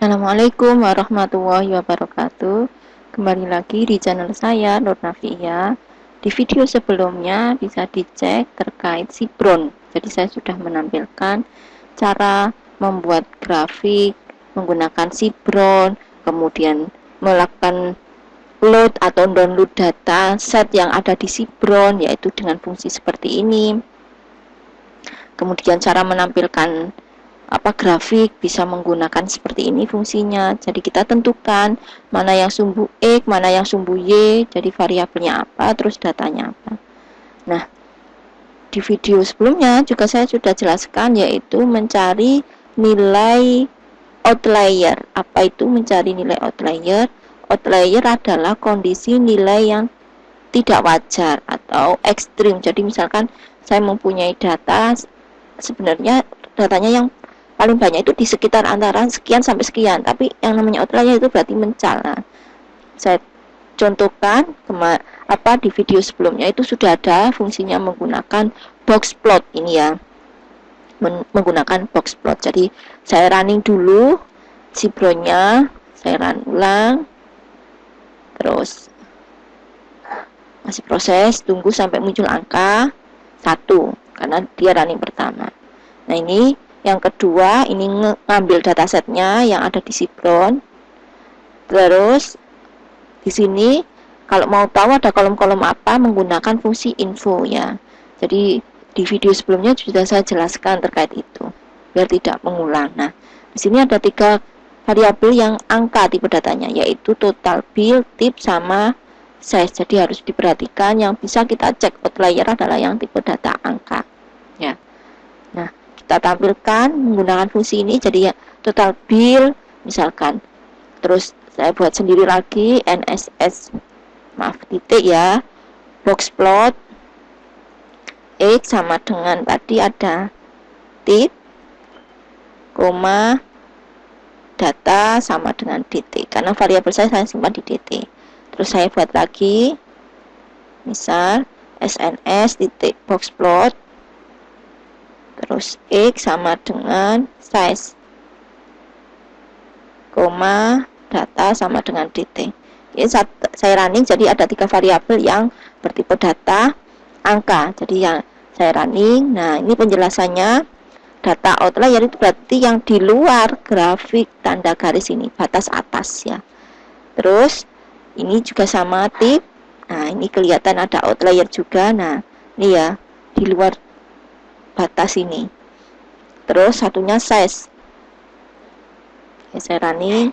Assalamualaikum warahmatullahi wabarakatuh. Kembali lagi di channel saya Nur Nafia. Di video sebelumnya bisa dicek terkait Sibron. Jadi saya sudah menampilkan cara membuat grafik menggunakan Sibron, kemudian melakukan load atau download data set yang ada di Sibron, yaitu dengan fungsi seperti ini. Kemudian cara menampilkan grafik bisa menggunakan seperti ini fungsinya. Jadi kita tentukan mana yang sumbu X, mana yang sumbu Y, jadi variabelnya apa, terus datanya apa. Nah, di video sebelumnya juga saya sudah jelaskan, yaitu mencari nilai outlier. Apa itu mencari nilai outlier? Outlier adalah kondisi nilai yang tidak wajar atau ekstrim. Jadi misalkan saya mempunyai data, sebenarnya datanya yang paling banyak itu di sekitar antara sekian sampai sekian, tapi yang namanya outlier itu berarti mencal. Nah, saya contohkan di video sebelumnya itu sudah ada fungsinya menggunakan box plot ini ya, menggunakan box plot. Jadi saya running dulu Sibronnya, saya run ulang, terus masih proses, tunggu sampai muncul angka 1 karena dia running pertama. Nah, ini yang kedua, ini ngambil datasetnya yang ada di Sibron. Terus di sini kalau mau tahu ada kolom-kolom apa, menggunakan fungsi info ya. Jadi di video sebelumnya sudah saya jelaskan terkait itu biar tidak mengulang. Nah, di sini ada 3 variabel yang angka tipe datanya, yaitu total bill, tip, sama size. Jadi harus diperhatikan, yang bisa kita cek outlier adalah yang tipe data angka ya. Nah, kita tampilkan menggunakan fungsi ini. Jadi ya, total bill misalkan, terus saya buat sendiri lagi NSS titik ya, box plot X sama dengan tadi ada tip, koma, data sama dengan dt, karena variabel saya simpan di dt. Terus saya buat lagi misal SNS titik box plot, terus X sama dengan size, koma, data sama dengan dt. Ini saya running, jadi ada 3 variabel yang bertipe data angka. Jadi yang saya running, nah ini penjelasannya, data outlier itu berarti yang di luar grafik tanda garis ini, batas atas ya. Terus ini juga sama tip. Nah, ini kelihatan ada outlier juga. Nah, ini ya di luar batas ini. Terus satunya size. Ya, saya running,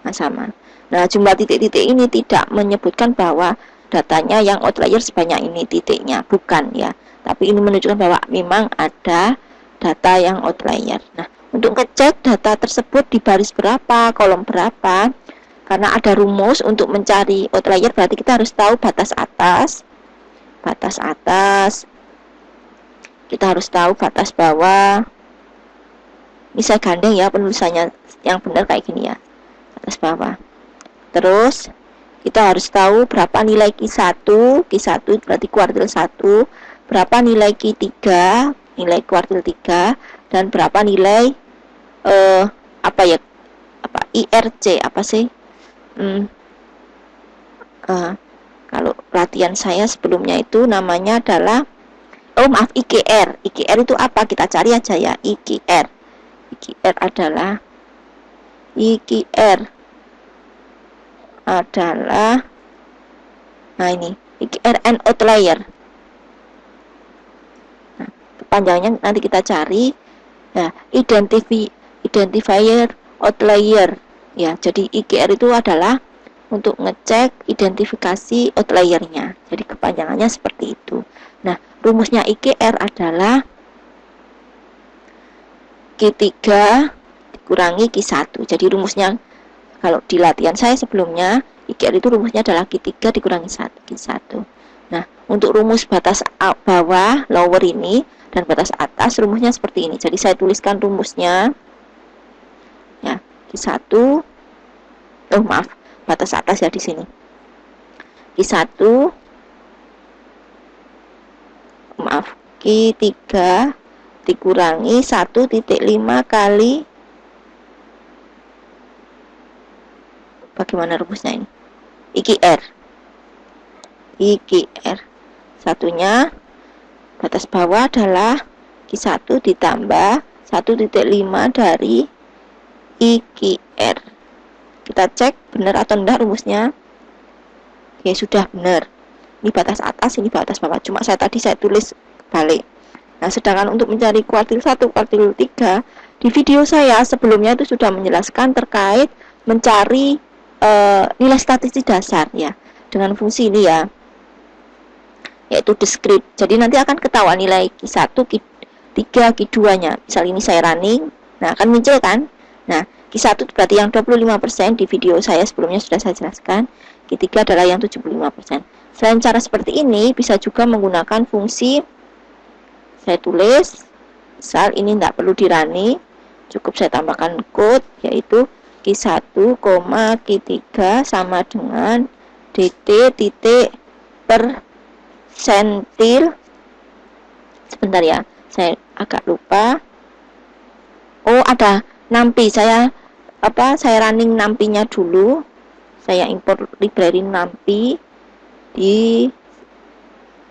nah sama. Nah, jumlah titik-titik ini tidak menyebutkan bahwa datanya yang outlier sebanyak ini titiknya, bukan ya. Tapi ini menunjukkan bahwa memang ada data yang outlier. Nah, untuk ngecek data tersebut di baris berapa, kolom berapa, karena ada rumus untuk mencari outlier, berarti kita harus tahu batas atas, kita harus tahu batas bawah. Ini saya gandeng ya penulisannya, yang benar kayak gini ya, batas bawah. Terus kita harus tahu berapa nilai Q1 berarti kuartil 1, berapa nilai Q3, nilai kuartil 3, dan berapa nilai IRC apa sih? Kalau latihan saya sebelumnya itu namanya adalah IKR. IKR itu apa? Kita cari aja ya, IKR. IKR adalah nah ini IKR and outlier. Nah, panjangnya nanti kita cari. Nah, identifier outlier ya. Jadi IKR itu adalah untuk ngecek identifikasi outliernya. Jadi kepanjangannya seperti itu. Nah, rumusnya IKR adalah Q3 dikurangi Q1. Jadi rumusnya kalau di latihan saya sebelumnya, IKR itu rumusnya adalah Q3 dikurangi Q1. Nah, untuk rumus batas bawah, lower ini, dan batas atas, rumusnya seperti ini. Jadi saya tuliskan rumusnya ya, Q1, batas atas ya di sini. Q3 dikurangi 1,5 kali bagaimana rumusnya ini? IQR. IQR. Satunya batas bawah adalah Q1 ditambah 1,5 dari IQR. Kita cek benar atau enggak rumusnya. Oke, sudah benar. Ini batas atas, ini batas bawah. Cuma saya tulis balik. Nah, sedangkan untuk mencari kuartil 1, kuartil 3, di video saya sebelumnya itu sudah menjelaskan terkait mencari nilai statistik dasar ya, dengan fungsi ini ya, yaitu discrete. Jadi nanti akan ketahuan nilai Q1, Q3, Q2-nya. Misal ini saya running, nah akan muncul kan. Nah, Q1 berarti yang 25%, di video saya sebelumnya sudah saya jelaskan. Q3 adalah yang 75%. Selain cara seperti ini, bisa juga menggunakan fungsi, saya tulis, misal ini tidak perlu di running, cukup saya tambahkan code, yaitu Q1, Q3 sama dengan dt titik persentil. Sebentar ya, saya agak lupa. Oh, ada nampi. Saya running nampinya dulu. Saya import library nampi di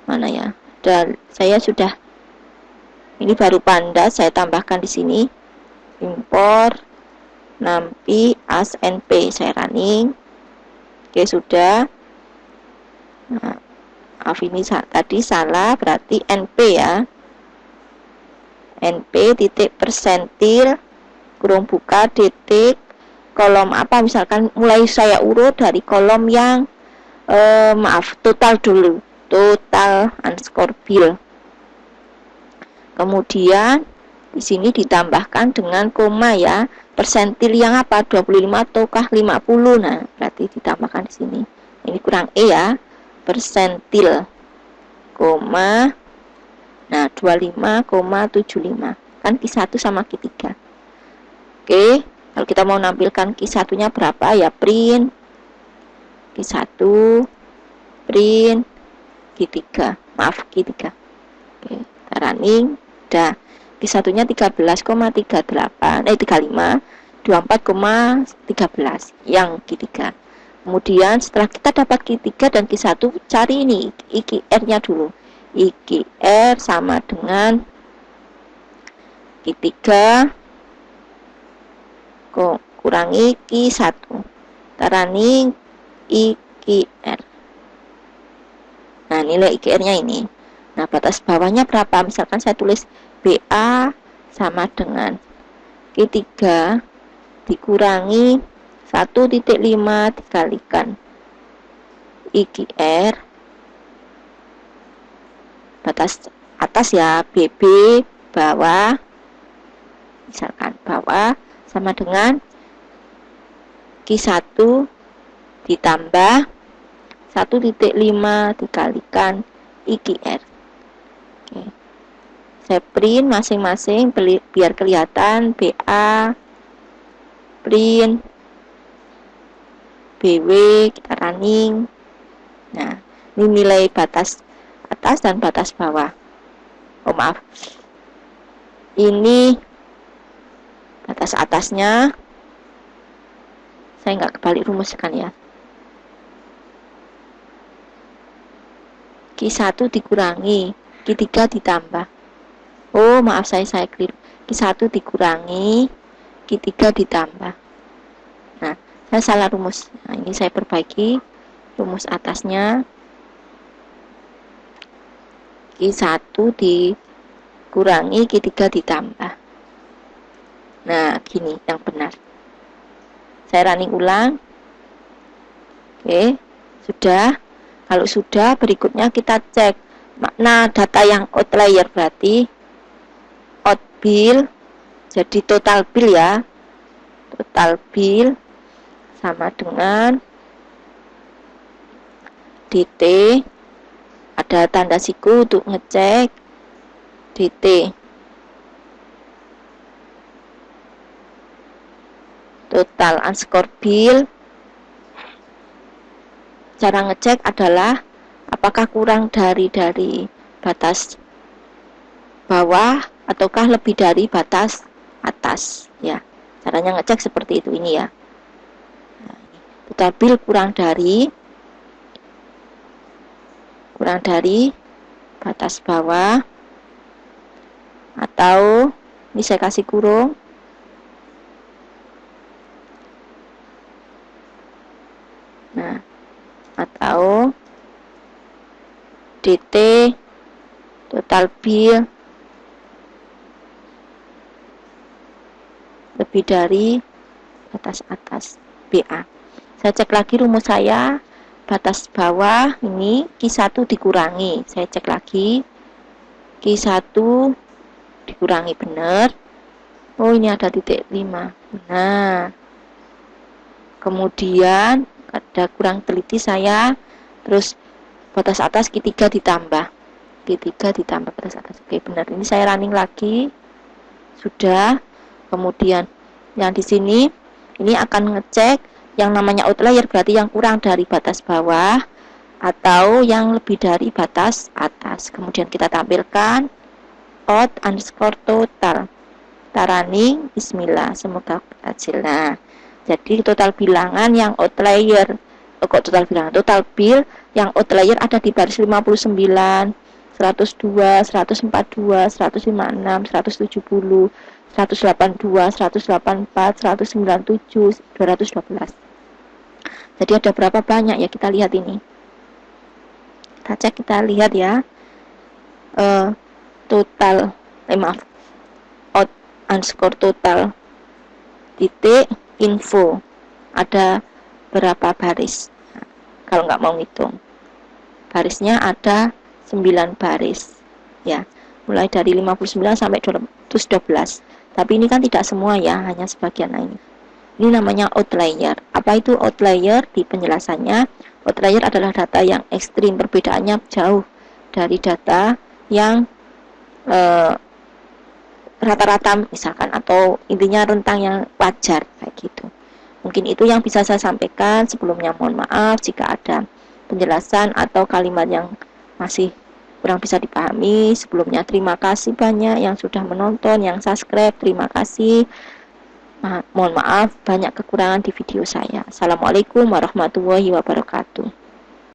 mana ya? Dan saya sudah, ini baru panda, saya tambahkan di sini. Import nampi as np, saya running. Oke, sudah. Nah, maaf ini tadi salah, berarti np ya. np titik persentil kurung buka detik kolom apa, misalkan mulai saya urut dari kolom yang total dulu, total underscore bill. Kemudian di sini ditambahkan dengan koma ya, persentil yang apa, 25 ataukah 50. Nah, berarti ditambahkan di sini. Ini kurang E ya, persentil koma, nah 25,75 kan Q1 sama Q3. Oke, kalau kita mau nampilkan Q1 nya berapa ya, print Q1, print Q3, maaf Q3. Oke, kita running, udah. Q1 nya 13,35, 24,13 yang Q3. Kemudian setelah kita dapat Q3 dan Q1, cari ini IQR nya dulu. IQR sama dengan Q3 kurangi Q1. Running IQR. Nah, nilai IQR nya ini. Nah, batas bawahnya berapa? Misalkan saya tulis BA sama dengan Q3 dikurangi 1,5 dikalikan IQR, batas atas ya, BB, bawah, misalkan bawah sama dengan Q1 ditambah 1,5 dikalikan IQR. Oke. Saya print masing-masing biar kelihatan. BA, print, BW, kita running. Nah, ini nilai batas atas dan batas bawah. Oh maaf, ini batas atasnya, saya nggak kebalik rumuskan ya. Q1 dikurangi Q3 ditambah. Oh maaf, saya keliru. Q1 dikurangi Q3 ditambah. Nah, saya salah rumus. Nah, ini saya perbaiki rumus atasnya. Q1 dikurangi Q3 ditambah. Nah, gini yang benar. Saya running ulang. Oke, sudah. Kalau sudah, berikutnya kita cek makna data yang outlier, berarti out bill, jadi total bill ya. Total bill sama dengan DT, ada tanda siku untuk ngecek DT. Total underscore bill, cara ngecek adalah apakah kurang dari batas bawah ataukah lebih dari batas atas ya. Caranya ngecek seperti itu ini ya. Nah, total bill kurang dari batas bawah, atau ini saya kasih kurung, nah, atau DT total bill lebih dari batas atas BA. Saya cek lagi rumus saya, batas bawah ini Q1 dikurangi, saya cek lagi Q1 dikurangi benar. Oh, ini ada titik 5, benar. Kemudian ada kurang teliti saya, terus batas atas Q3 ditambah batas atas. Oke, benar. Ini saya running lagi, sudah. Kemudian yang di sini ini akan ngecek yang namanya outlier, berarti yang kurang dari batas bawah atau yang lebih dari batas atas. Kemudian kita tampilkan out underscore total. Kita running, bismillah, semoga berhasil. Nah, jadi total bilangan yang outlier, total bill yang outlier ada di baris 59, 102, 142, 156, 170, 182, 184, 197, 212. Jadi ada berapa banyak ya, kita lihat ini. Kita lihat ya. Out underscore total titik info ada berapa baris. Nah, kalau nggak mau ngitung, barisnya ada 9 baris ya, mulai dari 59 sampai 212. Tapi ini kan tidak semua ya, hanya sebagian. Ini namanya outlier. Apa itu outlier? Di penjelasannya, outlier adalah data yang ekstrim, perbedaannya jauh dari data yang rata-rata misalkan, atau intinya rentang yang wajar kayak gitu. Mungkin itu yang bisa saya sampaikan. Sebelumnya mohon maaf jika ada penjelasan atau kalimat yang masih kurang bisa dipahami. Sebelumnya terima kasih banyak yang sudah menonton, yang subscribe, terima kasih. Mohon maaf banyak kekurangan di video saya. Assalamualaikum warahmatullahi wabarakatuh.